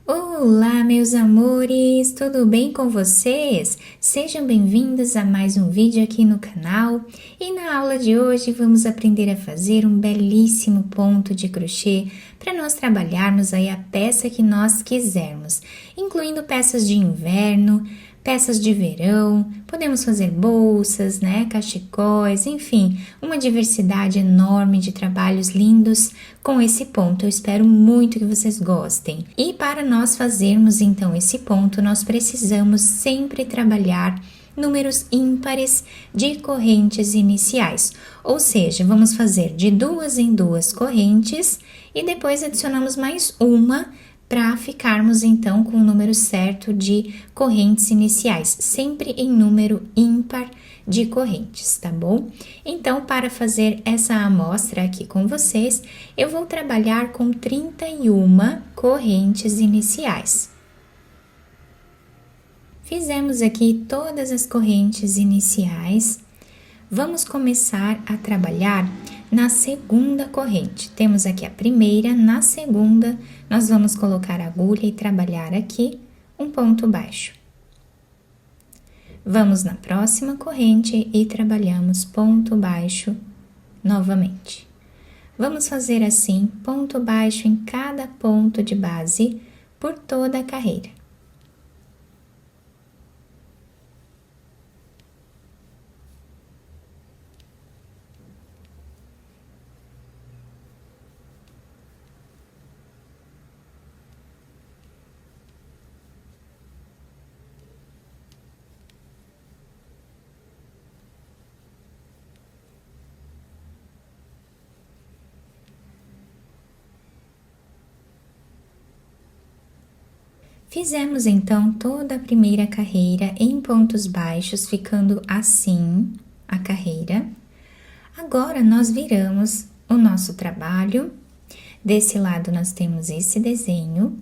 Olá, meus amores, tudo bem com vocês? Sejam bem-vindos a mais um vídeo aqui no canal. E na aula de hoje vamos aprender a fazer um belíssimo ponto de crochê para nós trabalharmos aí a peça que nós quisermos, incluindo peças de inverno, peças de verão, podemos fazer bolsas, né, cachecóis, enfim, uma diversidade enorme de trabalhos lindos com esse ponto. Eu espero muito que vocês gostem. E para nós fazermos então esse ponto, nós precisamos sempre trabalhar números ímpares de correntes iniciais, ou seja, vamos fazer de duas em duas correntes e depois adicionamos mais uma para ficarmos então com o número certo de correntes iniciais, sempre em número ímpar de correntes, tá bom? Então, para fazer essa amostra aqui com vocês, eu vou trabalhar com 31 correntes iniciais. Fizemos aqui todas as correntes iniciais. Vamos começar a trabalhar na segunda corrente. Temos aqui a primeira, na segunda, nós vamos colocar a agulha e trabalhar aqui um ponto baixo. Vamos na próxima corrente e trabalhamos ponto baixo novamente. Vamos fazer assim, ponto baixo em cada ponto de base por toda a carreira. Fizemos então toda a primeira carreira em pontos baixos, ficando assim a carreira. Agora, nós viramos o nosso trabalho. Desse lado, nós temos esse desenho.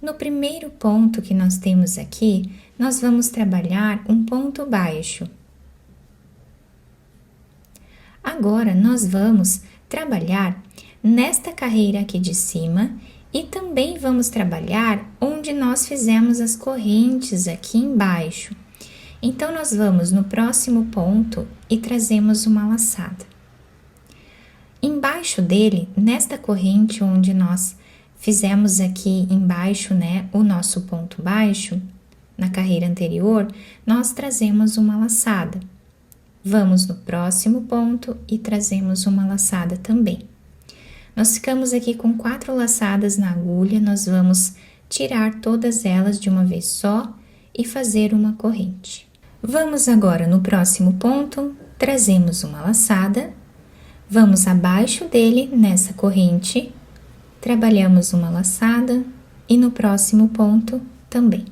No primeiro ponto que nós temos aqui, nós vamos trabalhar um ponto baixo. Agora, nós vamos trabalhar nesta carreira aqui de cima e também vamos trabalhar onde nós fizemos as correntes aqui embaixo. Então, nós vamos no próximo ponto e trazemos uma laçada. Embaixo dele, nesta corrente onde nós fizemos aqui embaixo, né, o nosso ponto baixo, na carreira anterior, nós trazemos uma laçada. Vamos no próximo ponto e trazemos uma laçada também. Nós ficamos aqui com 4 laçadas na agulha, nós vamos tirar todas elas de uma vez só e fazer uma corrente. Vamos agora no próximo ponto, trazemos uma laçada, vamos abaixo dele nessa corrente, trabalhamos uma laçada e no próximo ponto também.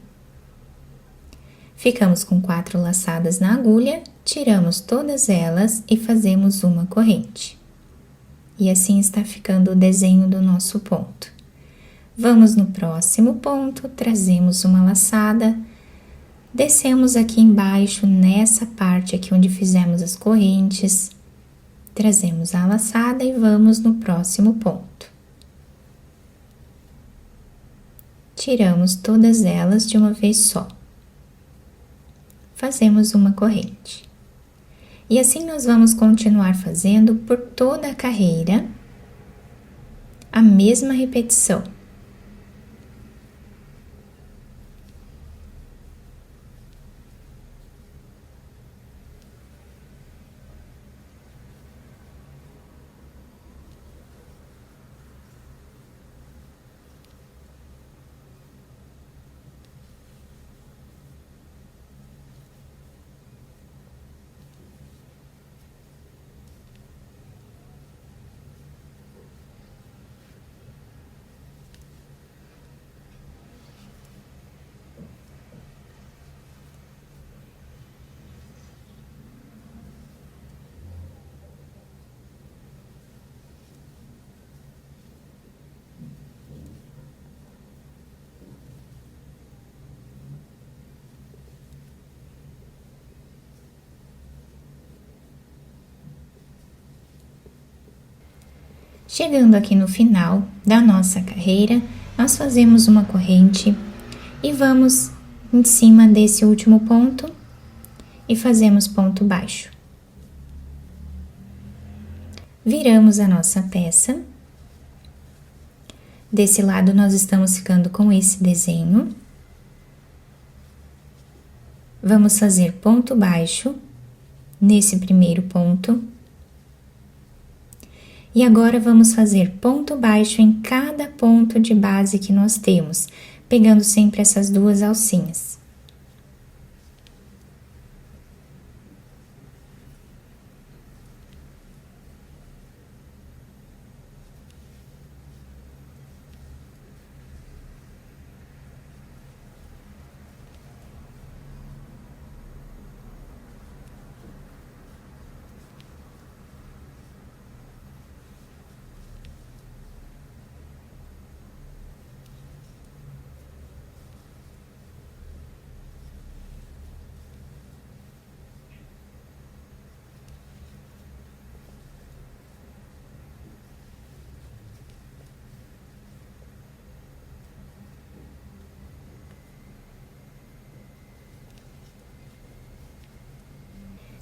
Ficamos com 4 laçadas na agulha, tiramos todas elas e fazemos uma corrente. E assim está ficando o desenho do nosso ponto. Vamos no próximo ponto, trazemos uma laçada, descemos aqui embaixo, nessa parte aqui onde fizemos as correntes, trazemos a laçada e vamos no próximo ponto. Tiramos todas elas de uma vez só. Fazemos uma corrente. E assim nós vamos continuar fazendo por toda a carreira, a mesma repetição. Chegando aqui no final da nossa carreira, nós fazemos uma corrente e vamos em cima desse último ponto e fazemos ponto baixo. Viramos a nossa peça. Desse lado nós estamos ficando com esse desenho. Vamos fazer ponto baixo nesse primeiro ponto. E agora vamos fazer ponto baixo em cada ponto de base que nós temos, pegando sempre essas duas alcinhas.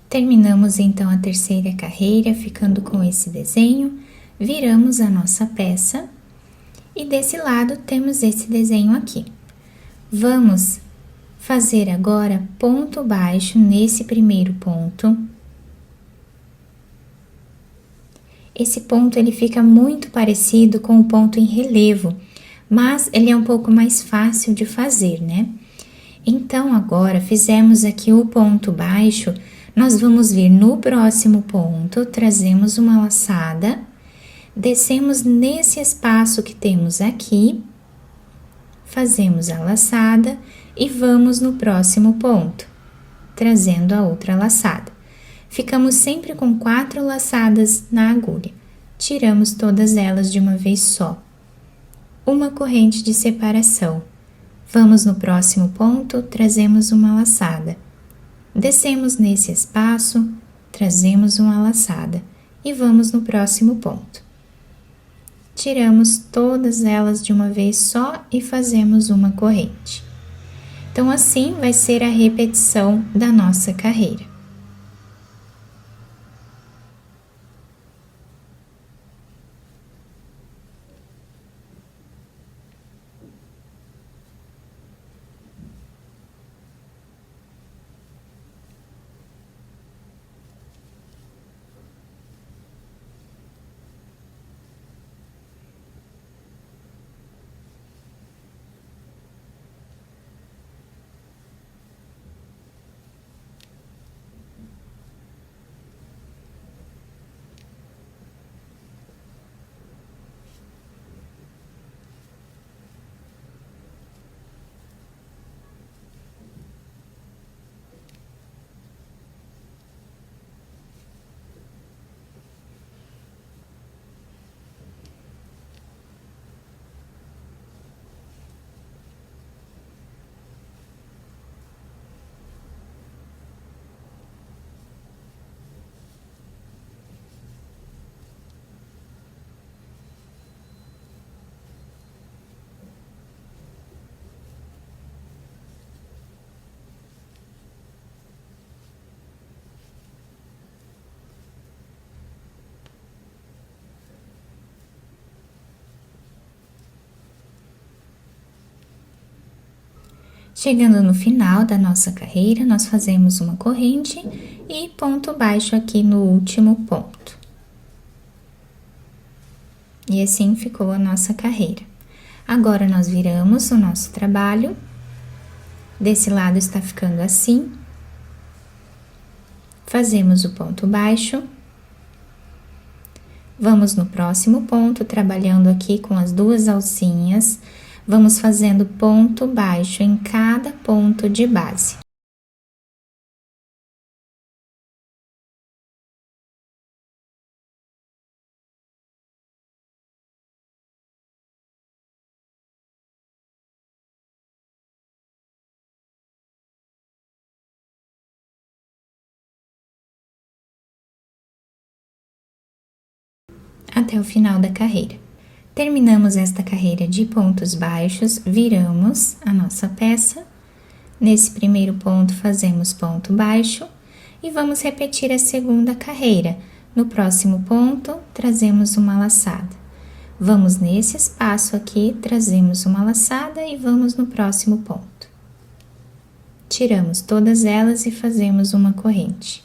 Terminamos então a terceira carreira, ficando com esse desenho, viramos a nossa peça e desse lado temos esse desenho aqui. Vamos fazer agora ponto baixo nesse primeiro ponto. Esse ponto ele fica muito parecido com o ponto em relevo, mas ele é um pouco mais fácil de fazer, né? Então, agora fizemos aqui o ponto baixo, nós vamos vir no próximo ponto, trazemos uma laçada, descemos nesse espaço que temos aqui, fazemos a laçada e vamos no próximo ponto, trazendo a outra laçada. Ficamos sempre com 4 laçadas na agulha, tiramos todas elas de uma vez só. Uma corrente de separação. Vamos no próximo ponto, trazemos uma laçada. Descemos nesse espaço, trazemos uma laçada e vamos no próximo ponto. Tiramos todas elas de uma vez só e fazemos uma corrente. Então, assim vai ser a repetição da nossa carreira. Chegando no final da nossa carreira, nós fazemos uma corrente e ponto baixo aqui no último ponto. E assim ficou a nossa carreira. Agora, nós viramos o nosso trabalho. Desse lado está ficando assim. Fazemos o ponto baixo. Vamos no próximo ponto, trabalhando aqui com as 2 alcinhas. Vamos fazendo ponto baixo em cada ponto de base. Até o final da carreira. Terminamos esta carreira de pontos baixos, viramos a nossa peça. Nesse primeiro ponto, fazemos ponto baixo e vamos repetir a segunda carreira. No próximo ponto, trazemos uma laçada. Vamos nesse espaço aqui, trazemos uma laçada e vamos no próximo ponto. Tiramos todas elas e fazemos uma corrente.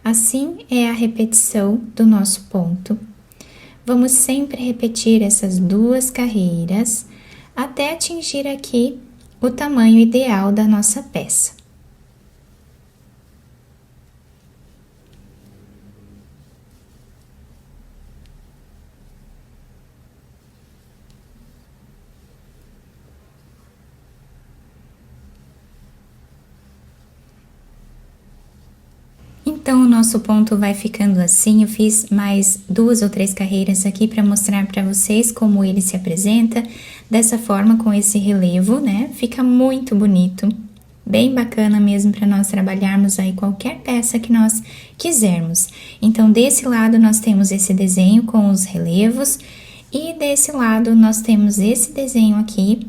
Assim é a repetição do nosso ponto. Vamos sempre repetir essas duas carreiras até atingir aqui o tamanho ideal da nossa peça. Então, o nosso ponto vai ficando assim. Eu fiz mais 2 ou 3 carreiras aqui para mostrar para vocês como ele se apresenta, dessa forma, com esse relevo, né? Fica muito bonito, bem bacana mesmo para nós trabalharmos aí qualquer peça que nós quisermos. Então, desse lado nós temos esse desenho com os relevos e desse lado nós temos esse desenho aqui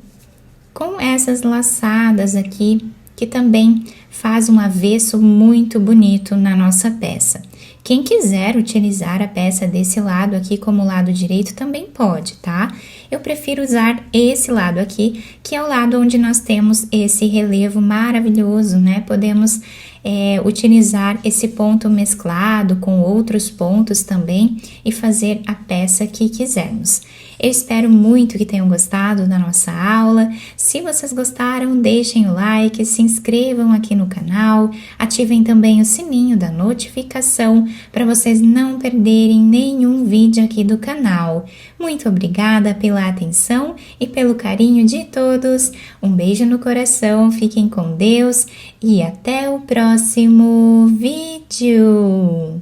com essas laçadas aqui, que também faz um avesso muito bonito na nossa peça. Quem quiser utilizar a peça desse lado aqui como lado direito também pode, tá? Eu prefiro usar esse lado aqui, que é o lado onde nós temos esse relevo maravilhoso, né? Podemos utilizar esse ponto mesclado com outros pontos também e fazer a peça que quisermos. Eu espero muito que tenham gostado da nossa aula. Se vocês gostaram, deixem o like, se inscrevam aqui no canal, ativem também o sininho da notificação para vocês não perderem nenhum vídeo aqui do canal. Muito obrigada pela atenção e pelo carinho de todos. Um beijo no coração, fiquem com Deus e até o próximo vídeo!